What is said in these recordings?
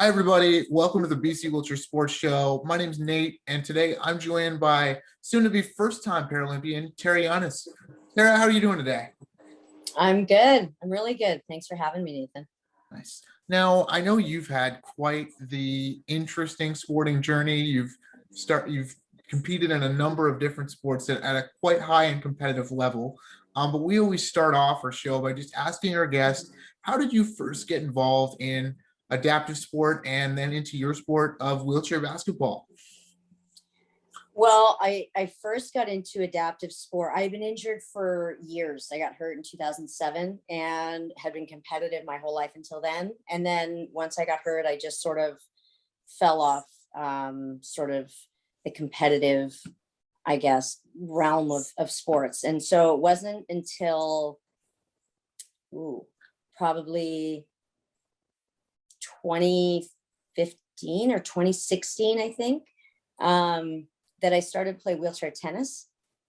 Hi, everybody. Welcome to the BC Wheelchair Sports Show. My name is Nate, and today I'm joined by soon-to-be first-time Paralympian, Llanes. Tara, how are you doing today? I'm good. I'm really good. Thanks for having me, Nathan. Nice. Now, I know you've had quite the interesting sporting journey. You've competed in a number of different sports at a quite high and competitive level. But we always start off our show by just asking our guests, how did you first get involved in adaptive sport and then into your sport of wheelchair basketball? Well, I first got into adaptive sport. I've been injured for years. I got hurt in 2007 and had been competitive my whole life until then. And then once I got hurt, I just sort of fell off sort of the competitive, I guess, realm of sports. And so it wasn't until probably 2015 or 2016, I think, that I started to play wheelchair tennis.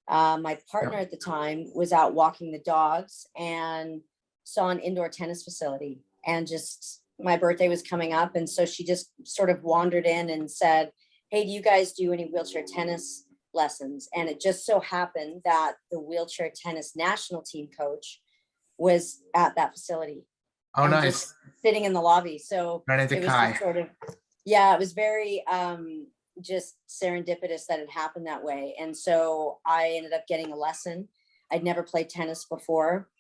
My partner at the time was out walking the dogs and saw an indoor tennis facility, and just my birthday was coming up. And so she just sort of wandered in and said, "Hey, do you guys do any wheelchair tennis lessons?" And it just so happened that the wheelchair tennis national team coach was at that facility. Oh, nice. Sitting in the lobby. So Right into it was Kai. just sort of, yeah, it was very just serendipitous that it happened that way. And so I ended up getting a lesson. I'd never played tennis before,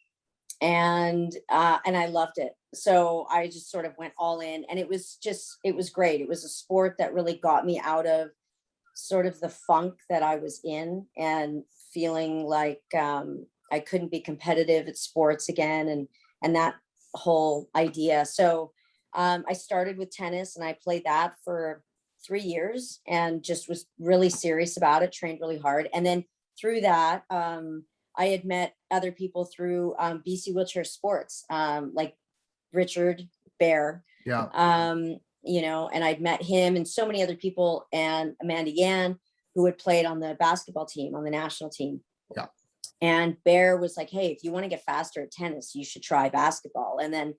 and I loved it. So I just sort of went all in, and it was great. It was a sport that really got me out of sort of the funk that I was in and feeling like I couldn't be competitive at sports again, and that whole idea. So I started with tennis, and I played that for 3 years and just was really serious about it, trained really hard. And then through that, I had met other people through BC Wheelchair Sports, like Richard Bear, Yeah. And I'd met him and so many other people, and Amanda Yan, who had played on the basketball team, on the national team. Yeah. And Bear was like, "Hey, if you want to get faster at tennis, you should try basketball." And then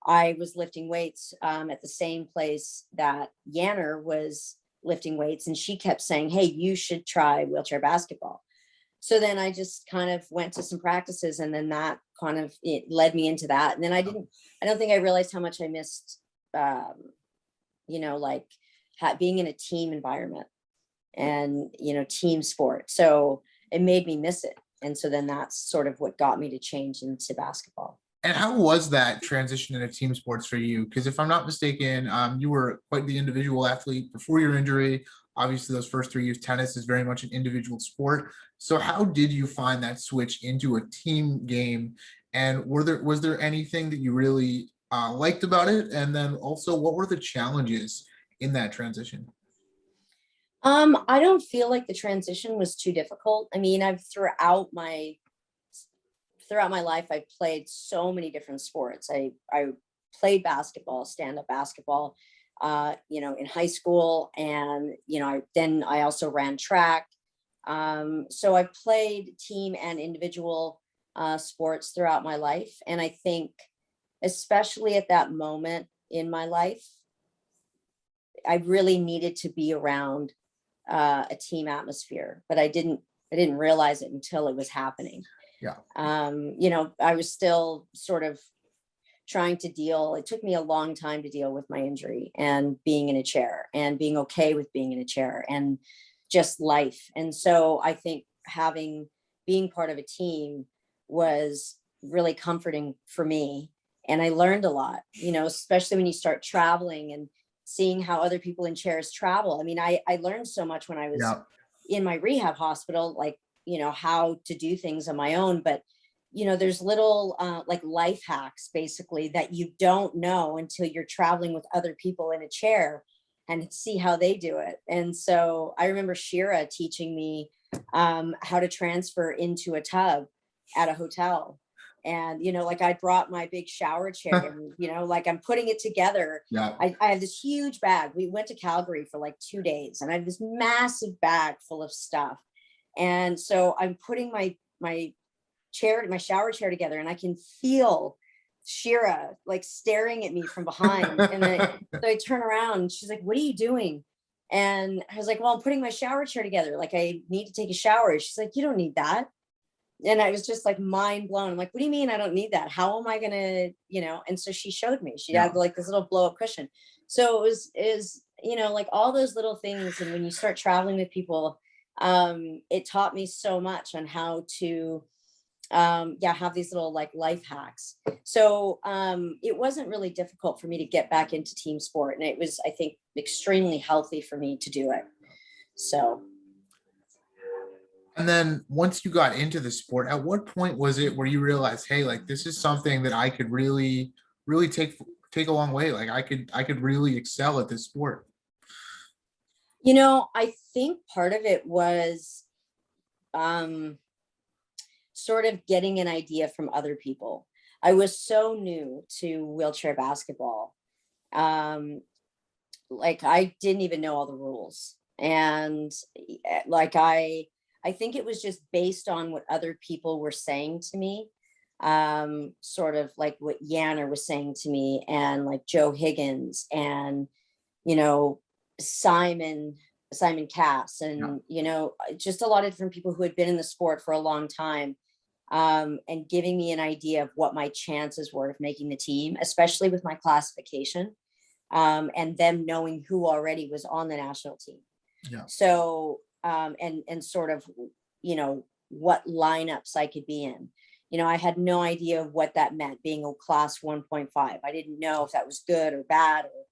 I was lifting weights at the same place that Yanner was lifting weights, and she kept saying, "Hey, you should try wheelchair basketball." So then I just kind of went to some practices, and then that kind of, it led me into that. And then I don't think I realized how much I missed, like being in a team environment and, team sport. So it made me miss it. And so then that's sort of what got me to change into basketball. And how was that transition into team sports for you? Because if I'm not mistaken, you were quite the individual athlete before your injury. Obviously, those first 3 years, tennis is very much an individual sport. So how did you find that switch into a team game? And was there anything that you really liked about it? And then also, what were the challenges in that transition? I don't feel like the transition was too difficult. I mean, throughout my life, I've played so many different sports. I played basketball, stand-up basketball, in high school. And, I also ran track. So I've played team and individual sports throughout my life. And I think, especially at that moment in my life, I really needed to be around a team atmosphere, but I didn't realize it until it was happening. Yeah. I was still sort of trying to it took me a long time to deal with my injury and being in a chair and being okay with being in a chair and just life. And so I think being part of a team was really comforting for me. And I learned a lot, especially when you start traveling and seeing how other people in chairs travel. I mean, I learned so much when I was in my rehab hospital, like, how to do things on my own. But, there's little like life hacks basically that you don't know until you're traveling with other people in a chair and see how they do it. And so I remember Shira teaching me how to transfer into a tub at a hotel. And, like I brought my big shower chair and, like I'm putting it together. Yeah. I have this huge bag. We went to Calgary for like 2 days, and I have this massive bag full of stuff. And so I'm putting my shower chair together, and I can feel Shira, like staring at me from behind. And so I turn around and she's like, what are you doing? And I was like, well, I'm putting my shower chair together. Like, I need to take a shower. She's like, you don't need that. And I was just like mind blown. I'm like, what do you mean I don't need that? How am I gonna, And so she showed me. She had like this little blow up cushion. So it was like all those little things. And when you start traveling with people, it taught me so much on how to have these little like life hacks. So it wasn't really difficult for me to get back into team sport, and it was, I think, extremely healthy for me to do it. So And then once you got into the sport, at what point was it where you realized, hey, like this is something that I could really take a long way, like I could really excel at this sport? I think part of it was sort of getting an idea from other people. I was so new to wheelchair basketball. Like I didn't even know all the rules. And like I think it was just based on what other people were saying to me. Sort of like what Yanner was saying to me, and like Joe Higgins, and Simon Cass, and just a lot of different people who had been in the sport for a long time, and giving me an idea of what my chances were of making the team, especially with my classification, and them knowing who already was on the national team. So and sort of what lineups I could be in. I had no idea what that meant, being a class 1.5. I didn't know if that was good or bad or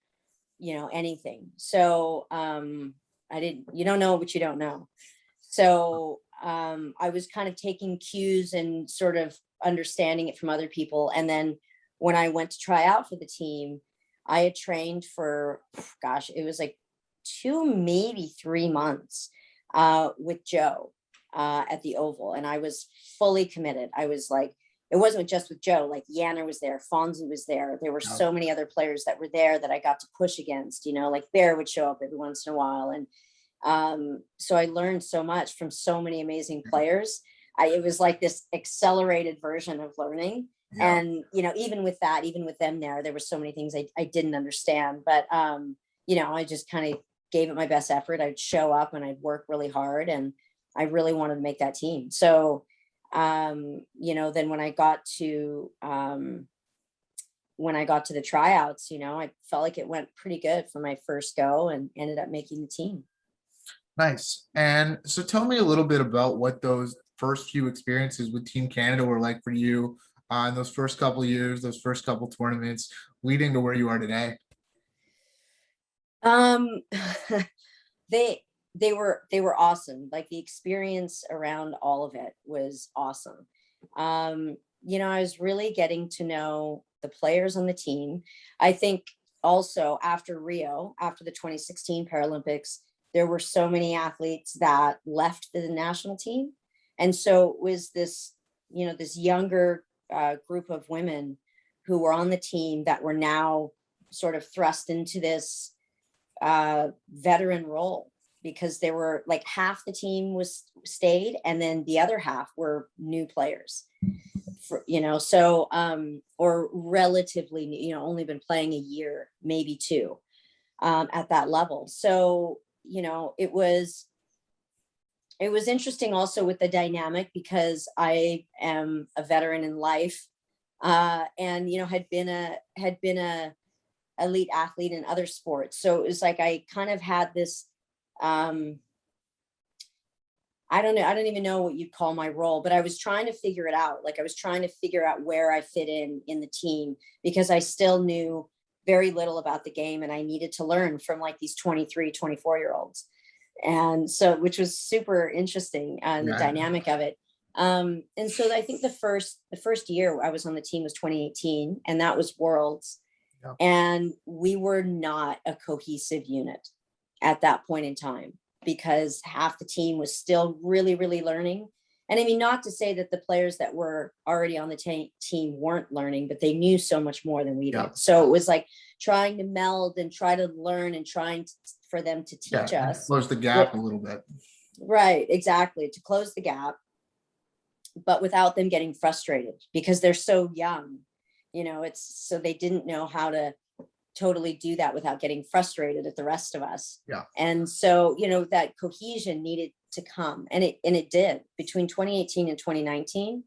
anything. So you don't know what you don't know. So I was kind of taking cues and sort of understanding it from other people. And then when I went to try out for the team, I had trained for, it was like 2, maybe 3 months with Joe at the Oval. And I was fully committed. I was like, it wasn't just with Joe, like Yanner was there, Fonzie was there. There were so many other players that were there that I got to push against, like Bear would show up every once in a while. And so I learned so much from so many amazing players. It was like this accelerated version of learning. And, even with them there were so many things I didn't understand, but, I just kind of gave it my best effort. I'd show up and I'd work really hard, and I really wanted to make that team. So, then when I got to the tryouts, I felt like it went pretty good for my first go and ended up making the team. Nice. And so tell me a little bit about what those first few experiences with Team Canada were like for you in those first couple of years, those first couple tournaments leading to where you are today. They were awesome. Like the experience around all of it was awesome. I was really getting to know the players on the team. I think also after Rio, after the 2016 Paralympics, there were so many athletes that left the national team. And so it was this, this younger group of women who were on the team that were now sort of thrust into this veteran role, because there were like half the team stayed, and then the other half were new players, or relatively new, only been playing a year, maybe 2, at that level. So, it was interesting also with the dynamic, because I am a veteran in life, and, had been a elite athlete in other sports. So it was like, I kind of had this, I don't even know what you'd call my role, but I was trying to figure it out. Like I was trying to figure out where I fit in the team, because I still knew very little about the game, and I needed to learn from like these 23, 24-year-olds. And so, which was super interesting, and the dynamic of it. And so I think the first year I was on the team was 2018, and that was Worlds. And we were not a cohesive unit at that point in time, because half the team was still really, really learning. And I mean, not to say that the players that were already on the team weren't learning, but they knew so much more than we did. So it was like trying to meld and try to learn, and trying for them to teach us. Close the gap a little bit. Right, exactly. To close the gap, but without them getting frustrated, because they're so young. it's so they didn't know how to totally do that without getting frustrated at the rest of us. Yeah. And so, that cohesion needed to come, and it did. Between 2018 and 2019,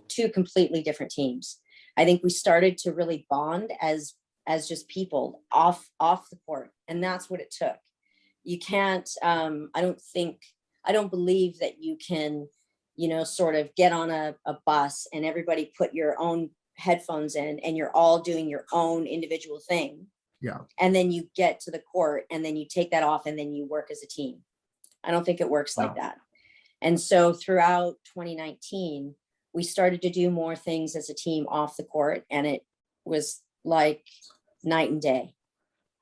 two completely different teams. I think we started to really bond as just people off the court, and that's what it took. You can't, I don't believe that you can, sort of get on a bus and everybody put your own headphones in and you're all doing your own individual thing. Yeah. And then you get to the court and then you take that off and then you work as a team. I don't think it works like that. And so throughout 2019, we started to do more things as a team off the court, and it was like night and day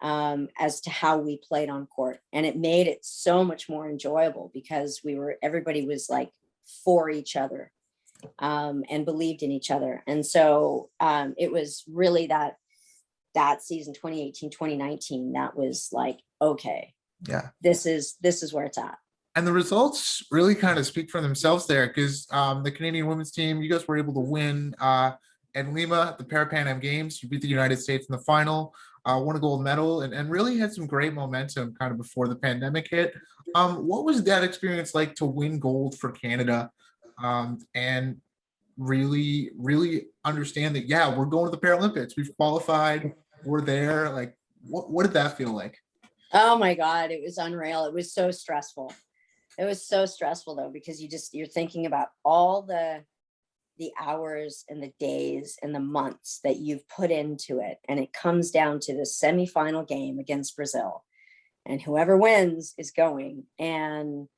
as to how we played on court. And it made it so much more enjoyable because everybody was like for each other and believed in each other. And so it was really that season 2018, 2019, that was like, okay, yeah, this is where it's at. And the results really kind of speak for themselves there, because the Canadian women's team, you guys were able to win in Lima at the Pan Am Games. You beat the United States in the final, won a gold medal, and really had some great momentum kind of before the pandemic hit. What was that experience like to win gold for Canada and really, really understand that, yeah, we're going to the Paralympics. We've qualified. We're there. Like, what did that feel like? Oh my God, it was unreal. It was so stressful. It was so stressful though, because you're thinking about all the hours and the days and the months that you've put into it. And it comes down to the semifinal game against Brazil, and whoever wins is going. And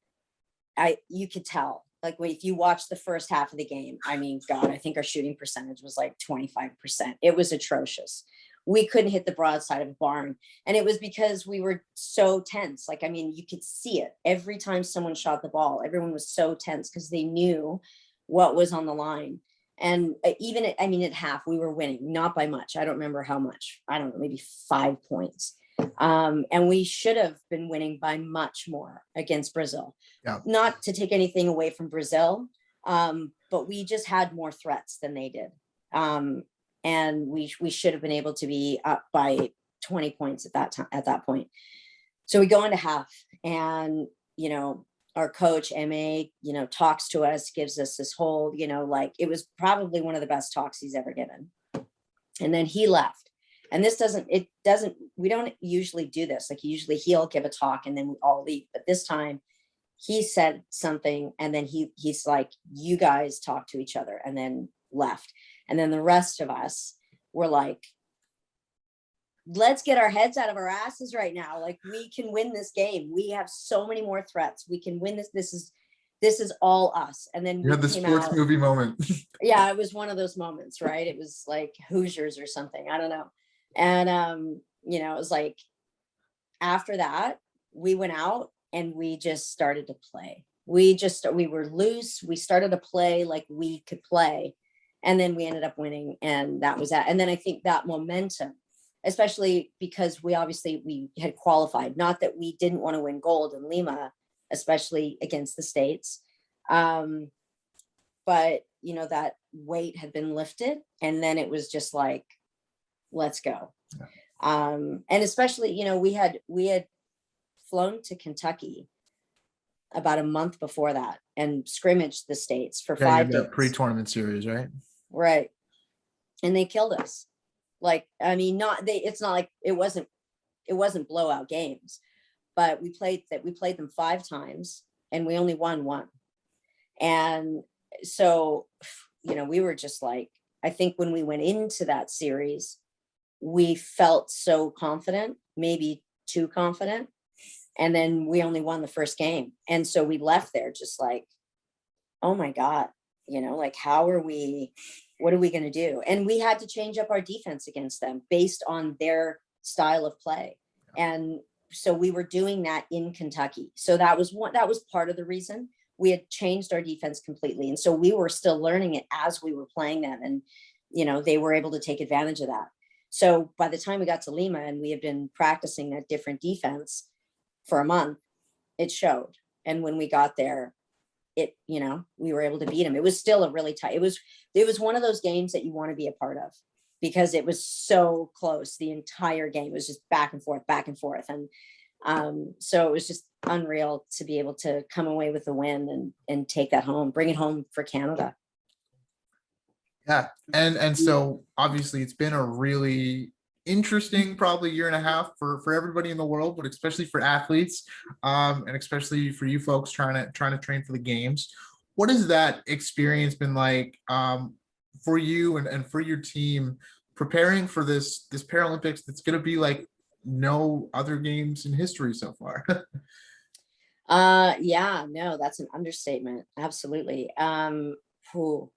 you could tell, like, if you watch the first half of the game, I mean, God, I think our shooting percentage was like 25%. It was atrocious. We couldn't hit the broadside of a barn. And it was because we were so tense. Like, I mean, you could see it every time someone shot the ball. Everyone was so tense because they knew what was on the line. And even at half, we were winning, not by much. I don't remember how much. I don't know, maybe 5 points. And we should have been winning by much more against Brazil. Yeah. Not to take anything away from Brazil, but we just had more threats than they did. And we should have been able to be up by 20 points at that point. So we go into half, and our coach MA talks to us, gives us this whole like, it was probably one of the best talks he's ever given. And then he left. And we don't usually do this. Like, usually he'll give a talk and then we all leave. But this time he said something, and then he's like, you guys talk to each other, and then left. And then the rest of us were like, let's get our heads out of our asses right now. Like, we can win this game. We have so many more threats. We can win this. This is all us. And then you had the sports movie moment. Yeah, it was one of those moments, right? It was like Hoosiers or something. I don't know. And it was like, after that, we went out and we just started to play. We were loose. We started to play like we could play. And then we ended up winning, and that was that. And then I think that momentum, especially because we had qualified, not that we didn't want to win gold in Lima, especially against the States. But, that weight had been lifted, and then it was just like, let's go. Yeah. And especially, we had flown to Kentucky about a month before that and scrimmaged the States for 5 days. Pre-tournament series, right? Right. And they killed us. Like, I mean, it's not like it wasn't blowout games, but we played them 5 times and we only won 1. And so, we were just like, I think when we went into that series, we felt so confident, maybe too confident. And then we only won the first game. And so we left there just like, oh my God, like, what are we going to do? And we had to change up our defense against them based on their style of play. And so we were doing that in Kentucky. So that was part of the reason we had changed our defense completely. And so we were still learning it as we were playing them. And, they were able to take advantage of that. So by the time we got to Lima and we had been practicing that different defense for a month, it showed. And when we got there, it, we were able to beat them. It was still a really tight, it was one of those games that you want to be a part of, because it was so close. The entire game was just back and forth, back and forth. And so it was just unreal to be able to come away with the win and take that home, bring it home for Canada. Yeah. And so obviously it's been a really interesting probably year and a half for everybody in the world, but especially for athletes, and especially for you folks trying to train for the games. What has that experience been like for you and for your team preparing for this Paralympics that's going to be like no other games in history so far? Yeah, no, that's an understatement. Absolutely. Whew.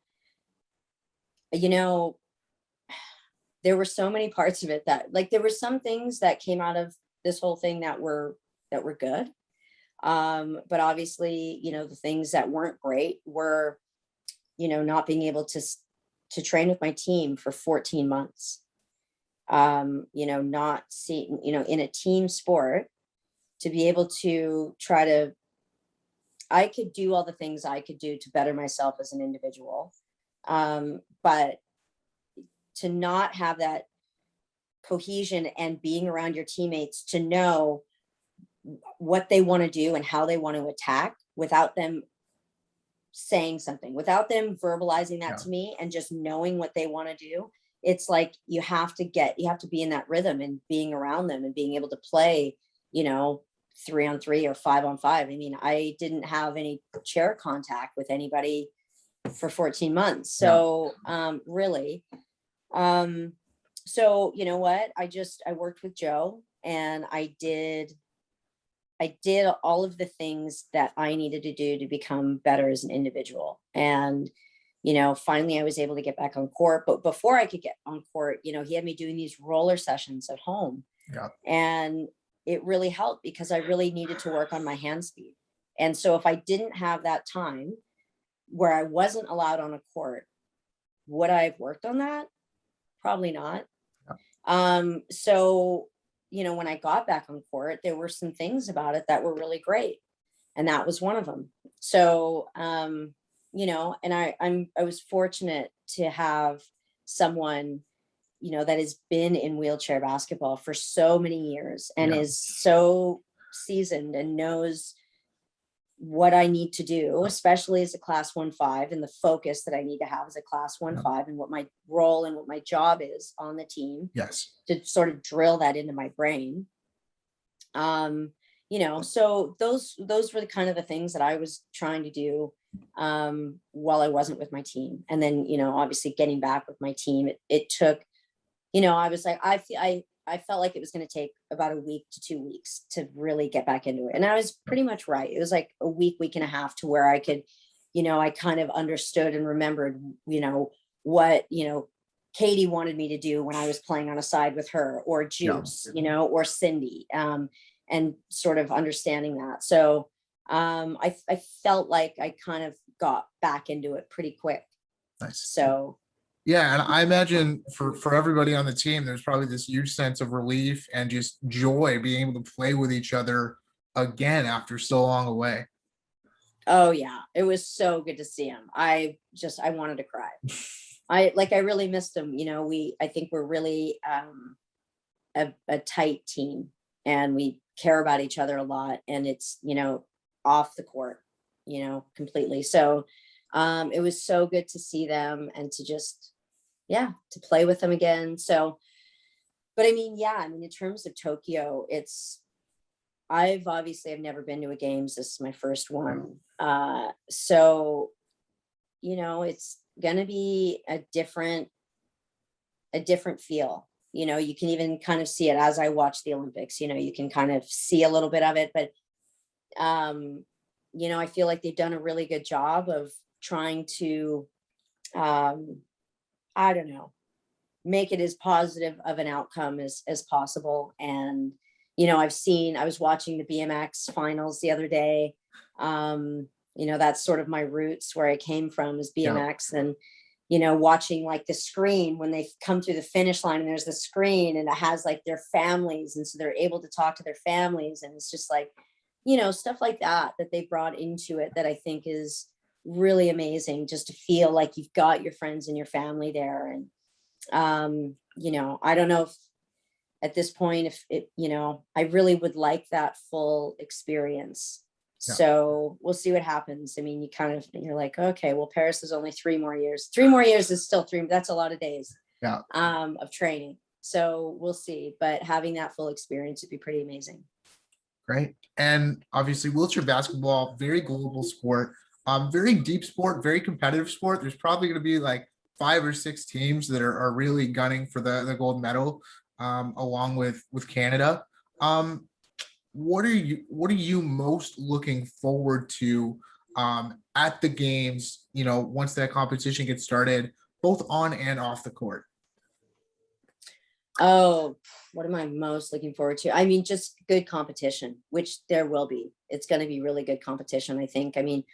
There were so many parts of it that, like, there were some things that came out of this whole thing that were good. But obviously, the things that weren't great were, not being able to train with my team for 14 months. Not seeing, in a team sport, to be able to I could do all the things I could do to better myself as an individual. But to not have that cohesion and being around your teammates to know what they want to do and how they want to attack without them saying something, without them verbalizing that to me, and just knowing what they want to do. It's like you have to be in that rhythm and being around them and being able to play, 3-on-3 or 5-on-5. I mean, I didn't have any chair contact with anybody for 14 months. So really, so you know what, I worked with Joe, and I did all of the things that I needed to do to become better as an individual. And, finally I was able to get back on court. But before I could get on court, he had me doing these roller sessions at home. Yeah. And it really helped because I really needed to work on my hand speed. And so if I didn't have that time where I wasn't allowed on a court, would I have worked on that? Probably not. Yeah. So, when I got back on court, there were some things about it that were really great. And that was one of them. So, and I was fortunate to have someone, that has been in wheelchair basketball for so many years and is so seasoned and knows what I need to do, especially as a class 1-5, and the focus that I need to have as a class 1-5, and what my role and what my job is on the team. Yes. To sort of drill that into my brain. So those were the kind of the things that I was trying to do while I wasn't with my team. And then, obviously getting back with my team, it took, I was like, I felt like it was going to take about a week to 2 weeks to really get back into it. And I was pretty much right. It was like a week and a half to where I could, I kind of understood and remembered, what, Katie wanted me to do when I was playing on a side with her, or Juice, or Cindy, and sort of understanding that. So I felt like I kind of got back into it pretty quick. Nice. So yeah, and I imagine for everybody on the team, there's probably this huge sense of relief and just joy being able to play with each other again after so long away. Oh yeah, it was so good to see him. I wanted to cry. I really missed him. I think we're really a tight team, and we care about each other a lot, and it's, off the court, completely. So it was so good to see them and to just, to play with them again. So, but in terms of Tokyo, I've never been to a games. This is my first one. So, it's going to be a different feel. You can even kind of see it as I watch the Olympics. You can kind of see a little bit of it, but I feel like they've done a really good job of trying to I don't know, make it as positive of an outcome as possible. And I was watching the BMX finals the other day. That's sort of my roots, where I came from, is BMX. And watching like the screen when they come through the finish line, and there's the screen and it has like their families. And so they're able to talk to their families. And it's just like, stuff like that they brought into it that I think is really amazing just to feel like you've got your friends and your family there. And, I don't know if at this point, if it, I really would like that full experience. Yeah. So we'll see what happens. I mean, you're like, okay, well, Paris is only 3 more years. 3 more years is still that's a lot of days of training. So we'll see, but having that full experience would be pretty amazing. Great. And obviously wheelchair basketball, very global sport, very deep sport, very competitive sport. There's probably going to be like 5 or 6 teams that are really gunning for the gold medal, along with Canada. What are you most looking forward to at the games, once that competition gets started, both on and off the court? Oh, what am I most looking forward to? I mean, just good competition, which there will be. It's going to be really good competition, I think. I mean,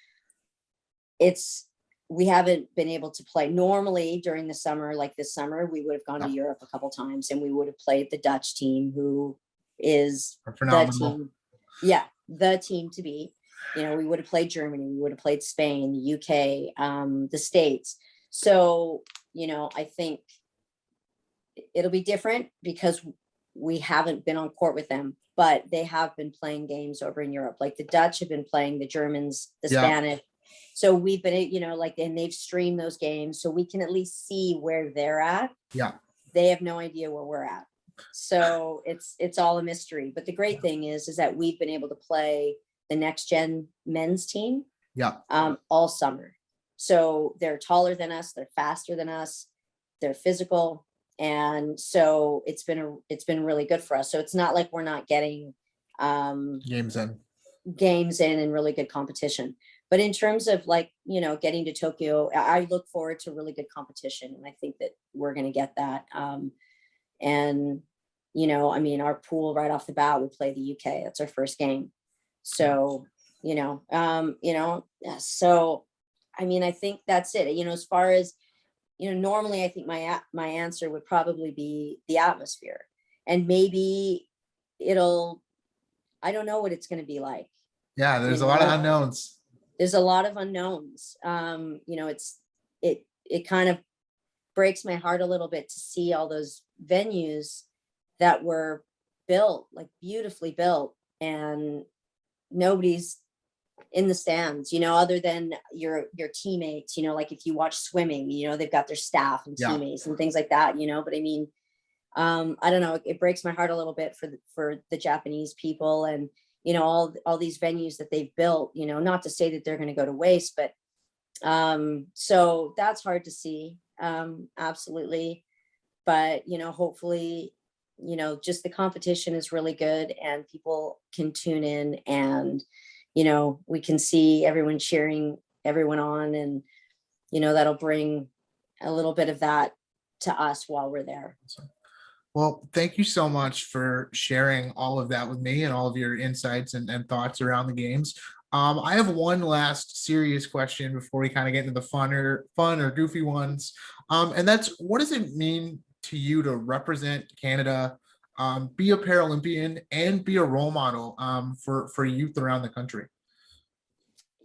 we haven't been able to play normally during the summer. Like this summer, we would have gone to Europe a couple times and we would have played the Dutch team, who is the team. Yeah, the team to beat. We would have played Germany, we would have played Spain, the UK, the States. So, I think it'll be different because we haven't been on court with them, but they have been playing games over in Europe. Like the Dutch have been playing the Germans, the Spanish. So we've been, and they've streamed those games, so we can at least see where they're at. Yeah. They have no idea where we're at. So it's all a mystery. But the great thing is that we've been able to play the next gen men's team all summer. So they're taller than us, they're faster than us, they're physical. And so it's been really good for us. So it's not like we're not getting games in and really good competition. But in terms of getting to Tokyo, I look forward to really good competition. And I think that we're going to get that. Our pool right off the bat, we play the UK. That's our first game. So, so, I think that's it. As far as, normally I think my answer would probably be the atmosphere, and maybe I don't know what it's going to be like. Yeah. There's a lot of unknowns. There's a lot of unknowns. It kind of breaks my heart a little bit to see all those venues that were built, like beautifully built, and nobody's in the stands, other than your teammates, like if you watch swimming, they've got their staff and teammates and things like that, but I don't know, it breaks my heart a little bit for the Japanese people, and all these venues that they've built, not to say that they're going to go to waste, but so that's hard to see. Absolutely. But hopefully, just the competition is really good and people can tune in, and we can see everyone cheering everyone on, and that'll bring a little bit of that to us while we're there. Well, thank you so much for sharing all of that with me and all of your insights and thoughts around the games. I have one last serious question before we kind of get into the fun or goofy ones. And that's, what does it mean to you to represent Canada, be a Paralympian, and be a role model for youth around the country?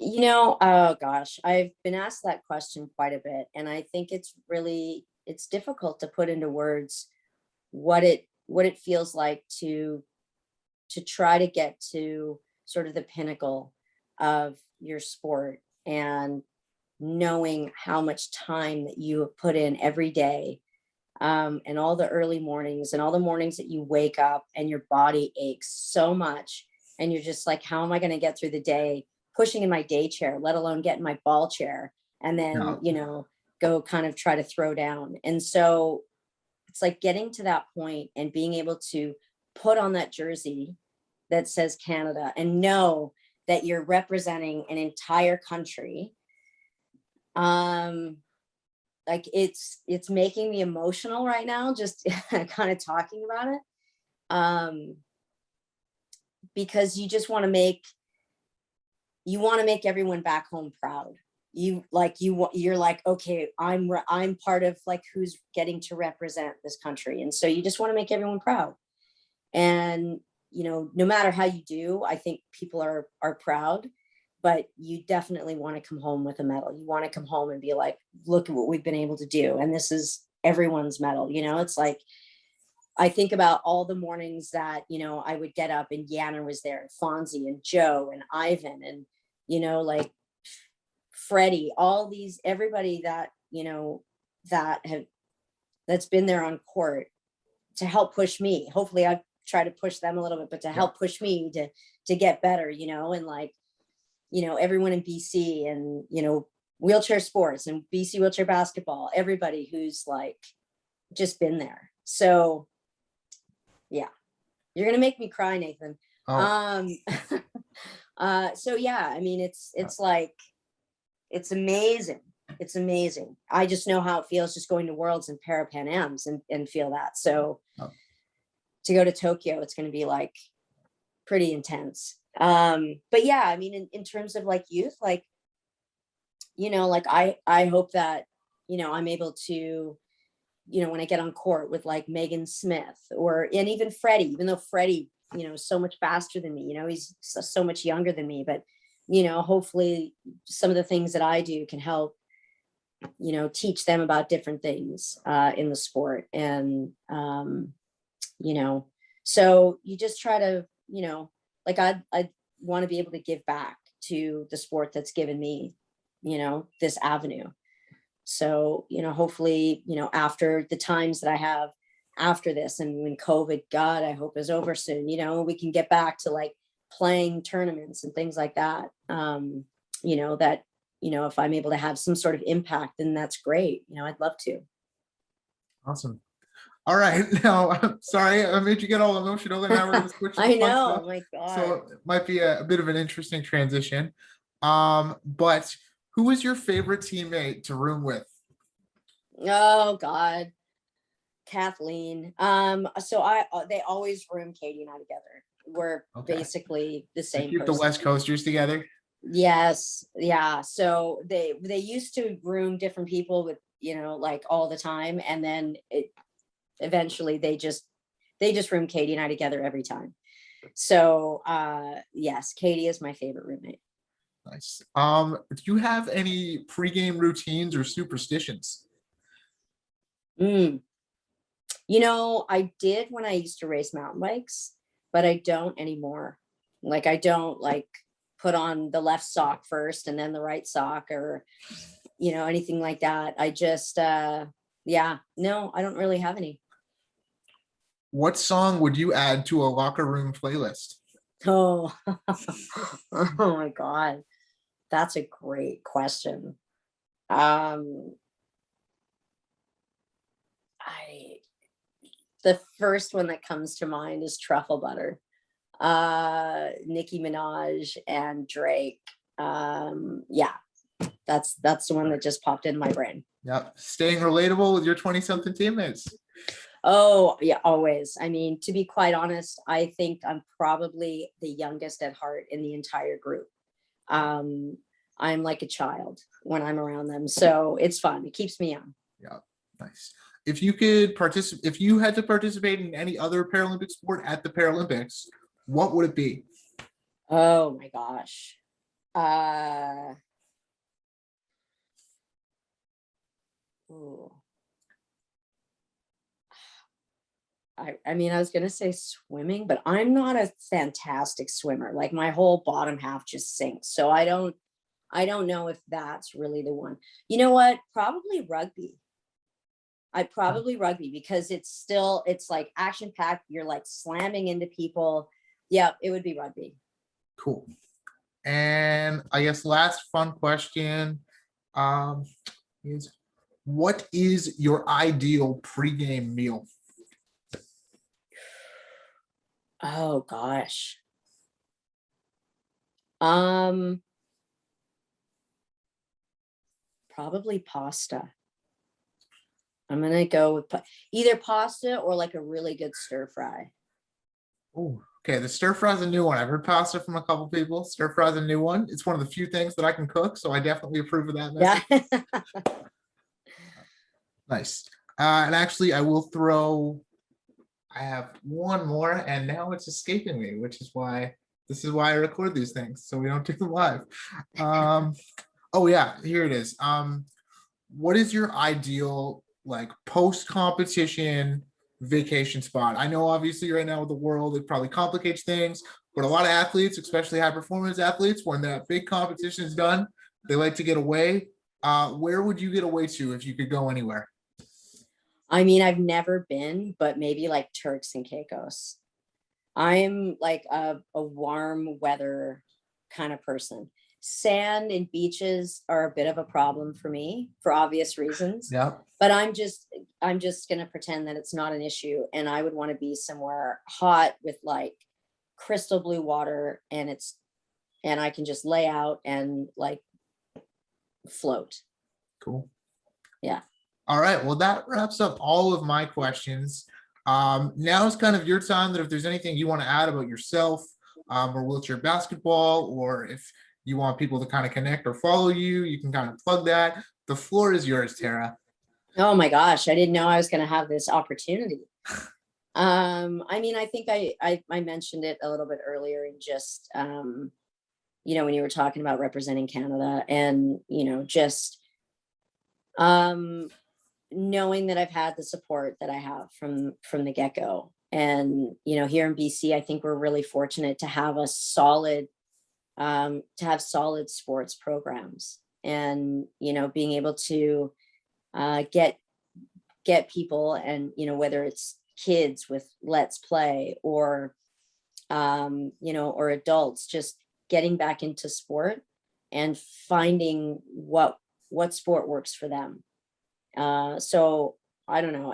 Oh gosh, I've been asked that question quite a bit. And I think it's difficult to put into words what it feels like to try to get to sort of the pinnacle of your sport, and knowing how much time that you have put in every day, and all the early mornings and all the mornings that you wake up and your body aches so much, and you're just like, how am I going to get through the day pushing in my day chair, let alone get in my ball chair, and then go kind of try to throw down. And so it's like getting to that point and being able to put on that jersey that says Canada and know that you're representing an entire country. Like it's making me emotional right now, just kind of talking about it. Because you just want to make everyone back home proud. You're like, okay, I'm part of like who's getting to represent this country. And so you just want to make everyone proud. And, no matter how you do, I think people are proud, but you definitely want to come home with a medal. You want to come home and be like, look at what we've been able to do. And this is everyone's medal. It's like, I think about all the mornings that, I would get up and Yana was there and Fonzie and Joe and Ivan and, like Freddie, all these, everybody that, that's been there on court to help push me. Hopefully I've tried to push them a little bit, but to help push me to get better, and like, everyone in BC and, wheelchair sports and BC wheelchair basketball, everybody who's like just been there. So yeah, you're going to make me cry, Nathan. Oh. So yeah, I mean, it's like, it's amazing. It's amazing. I just know how it feels just going to Worlds and Pan Ams and feel that. So to go to Tokyo, it's going to be like pretty intense. But yeah, I mean, in terms of like youth, like, like I hope that, I'm able to, when I get on court with like Megan Smith and even Freddie, even though Freddie, is so much faster than me, he's so much younger than me, but, hopefully some of the things that I do can help, teach them about different things in the sport. And, so you just try to, like I want to be able to give back to the sport that's given me, this avenue. So, hopefully, after the times that I have after this and when COVID, God, I hope is over soon, we can get back to like playing tournaments and things like that. That, if I'm able to have some sort of impact, then that's great. I'd love to. Awesome. All right. Now, I'm sorry, I made you get all emotional. And now we're going to switch to I fun know. stuff. Oh my God. So it might be a bit of an interesting transition. But who was your favorite teammate to room with? Oh God, Kathleen. So they always room Katie and I together. We're basically the same. Keep the West Coasters together. Yes. Yeah. So they used to room different people with, like all the time. And then eventually they just room Katie and I together every time. So yes, Katie is my favorite roommate. Nice. Do you have any pregame routines or superstitions? I did when I used to race mountain bikes, but I don't anymore. Like I don't like put on the left sock first and then the right sock or, anything like that. I just, no, I don't really have any. What song would you add to a locker room playlist? Oh, oh my God. That's a great question. The first one that comes to mind is Truffle Butter. Nicki Minaj and Drake. Yeah, that's the one that just popped in my brain. Yep. Staying relatable with your 20-something teammates. Oh, yeah, always. I mean, to be quite honest, I think I'm probably the youngest at heart in the entire group. I'm like a child when I'm around them. So it's fun. It keeps me young. Yeah, nice. If you had to participate in any other Paralympic sport at the Paralympics, what would it be? Oh my gosh. Ooh. I mean, I was going to say swimming, but I'm not a fantastic swimmer. Like my whole bottom half just sinks. So I don't know if that's really the one. You know what? Probably rugby. Rugby because it's like action packed. You're like slamming into people. Yeah, it would be rugby. Cool. And I guess last fun question is, what is your ideal pregame meal? Oh gosh. Probably pasta. I'm gonna go with either pasta or like a really good stir fry. Oh, okay. The stir fry is a new one. I've heard pasta from a couple people. Stir fry is a new one. It's one of the few things that I can cook, so I definitely approve of that message. Yeah. Nice. And actually, I have one more, and now it's escaping me, which is why This is why I record these things, so we don't do them live. Oh yeah, here it is. What is your ideal like post-competition vacation spot? I know obviously right now with the world, it probably complicates things, but a lot of athletes, especially high performance athletes, when that big competition is done, they like to get away. Where would you get away to if you could go anywhere? I mean, I've never been, but maybe like Turks and Caicos. I'm like a warm weather kind of person. Sand and beaches are a bit of a problem for me for obvious reasons. Yeah. But I'm just gonna pretend that it's not an issue. And I would want to be somewhere hot with like crystal blue water and I can just lay out and like float. Cool. Yeah. All right. Well, that wraps up all of my questions. Now is kind of your time that if there's anything you want to add about yourself, or wheelchair basketball, or if you want people to kind of connect or follow you, you can kind of plug that. The floor is yours, Tara. Oh my gosh, I didn't know I was going to have this opportunity. I mean, I think I mentioned it a little bit earlier in just, when you were talking about representing Canada and, just knowing that I've had the support that I have from the get-go. And, here in BC, I think we're really fortunate to have a solid sports programs and, being able to get people and, whether it's kids with Let's Play or, or adults just getting back into sport and finding what sport works for them. So I don't know,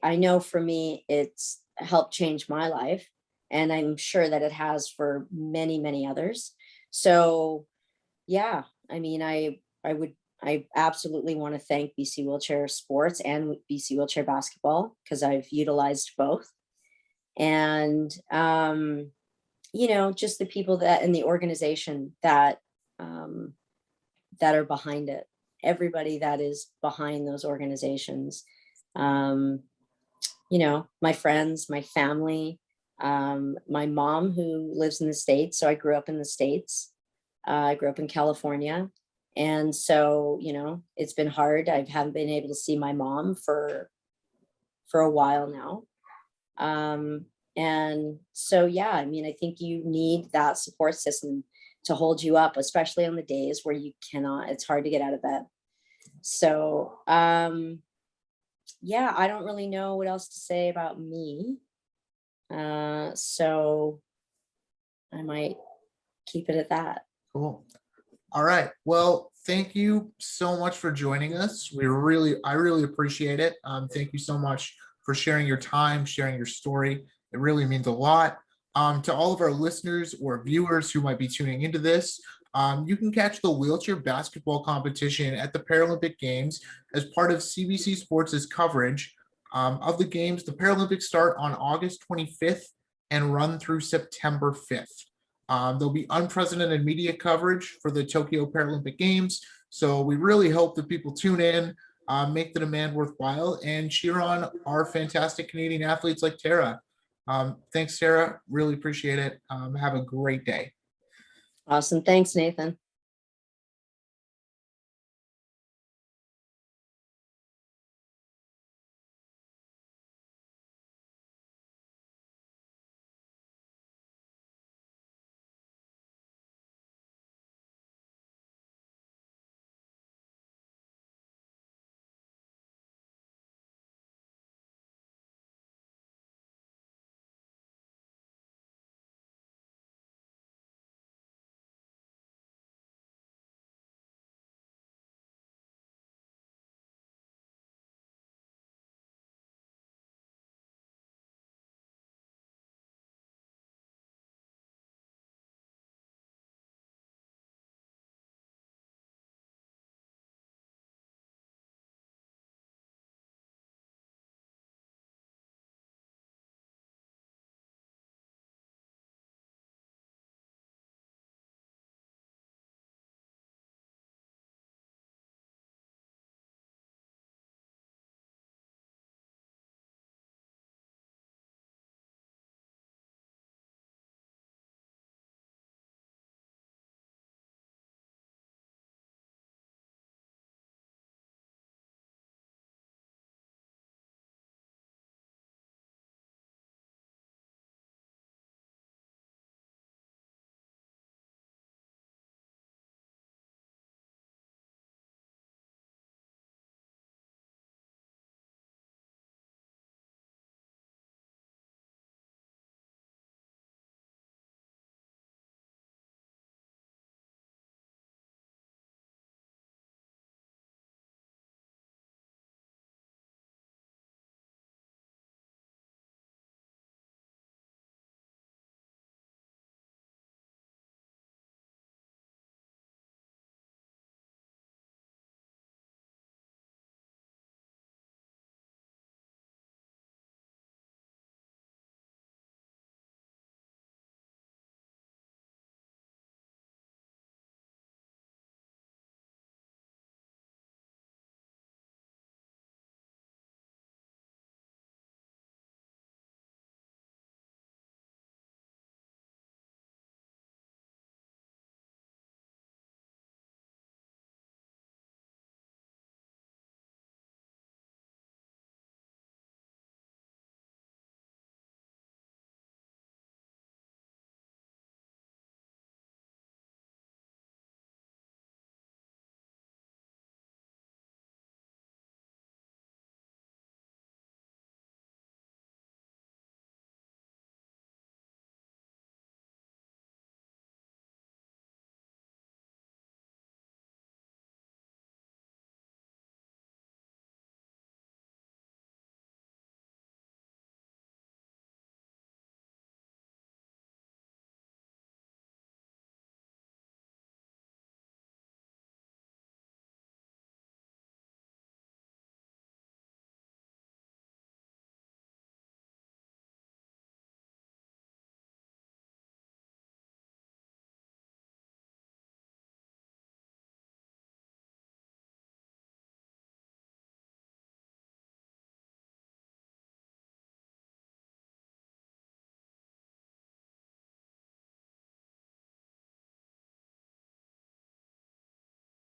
I know for me, it's helped change my life and I'm sure that it has for many, many others. So yeah, I mean, I absolutely want to thank BC Wheelchair Sports and BC Wheelchair Basketball because I've utilized both. And, just the people that in the organization that are behind it, everybody that is behind those organizations, my friends, my family, my mom who lives in the States. So I grew up in the States. I grew up in California. And so, it's been hard. I haven't been able to see my mom for a while now. And so, yeah, I mean, I think you need that support system to hold you up, especially on the days where it's hard to get out of bed. So, yeah, I don't really know what else to say about me. So I might keep it at that. Cool. All right. Well, thank you so much for joining us. I really appreciate it. Thank you so much for sharing your time, sharing your story. It really means a lot. To all of our listeners or viewers who might be tuning into this, you can catch the wheelchair basketball competition at the Paralympic Games as part of CBC Sports' coverage of the games. The Paralympics start on August 25th and run through September 5th. There'll be unprecedented media coverage for the Tokyo Paralympic Games. So we really hope that people tune in, make the demand worthwhile, and cheer on our fantastic Canadian athletes like Tara. Thanks, Tara. Really appreciate it. Have a great day. Awesome. Thanks, Nathan.